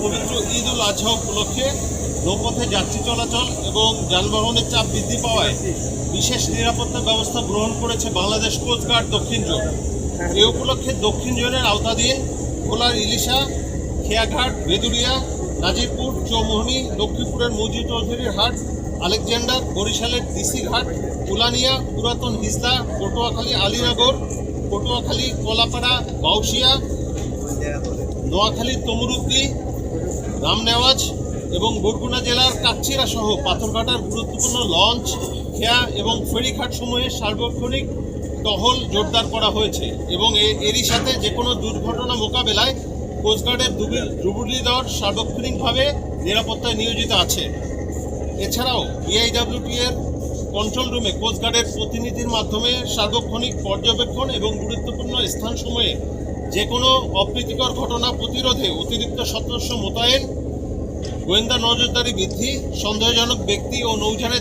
পবিত্র ঈদ উল আজহা উপলক্ষে নৌপথে যাত্রী চলাচল এবং যানবাহনের চাপ বৃদ্ধি পাওয়ায় বিশেষ নিরাপত্তা ব্যবস্থা গ্রহণ করেছে বাংলাদেশ কোস্টগার্ড দক্ষিণ জোন। এ উপলক্ষে দক্ষিণ জোনের আওতাধীন ভোলার ইলিশা, খেয়াঘাট, বেদুরিয়া, নাজিরপুর, চৌমোহনী, লক্ষ্মীপুরের মৌজি চৌধুরীর হাট, আলেকজান্ডার, বরিশালের ডিসি ঘাট, উলানিয়া, পুরাতন হিজলা, পটুয়াখালী আলীনগর, পটুয়াখালী কলাপাড়া, বাউশিয়া, নোয়াখালী তমরুদ্দি, রামনেওয়াজ এবং বরগুনা জেলার কাকচিরা সহ পাথরঘাটার গুরুত্বপূর্ণ লঞ্চ, খেয়া এবং ফেরিঘাট সমূহে সার্বক্ষণিক টহল জোরদার করা হয়েছে এবং এরই সাথে যে কোনো দুর্ঘটনা মোকাবেলায় কোস্টগার্ডের ডুবুরি দল সার্বক্ষণিকভাবে নিরাপত্তায় নিয়োজিত আছে। এছাড়াও বিআইডব্লিউটি এর কন্ট্রোল রুমে কোস্টগার্ডের প্রতিনিধির মাধ্যমে সার্বক্ষণিক পর্যবেক্ষণ এবং গুরুত্বপূর্ণ স্থানসমূহে যে কোনো অপ্রীতিকর ঘটনা প্রতিরোধে অতিরিক্ত সদস্য মোতায়েন, গোয়েন্দা নজরদারি বৃদ্ধি, সন্দেহজনক ব্যক্তি ও নৌযানে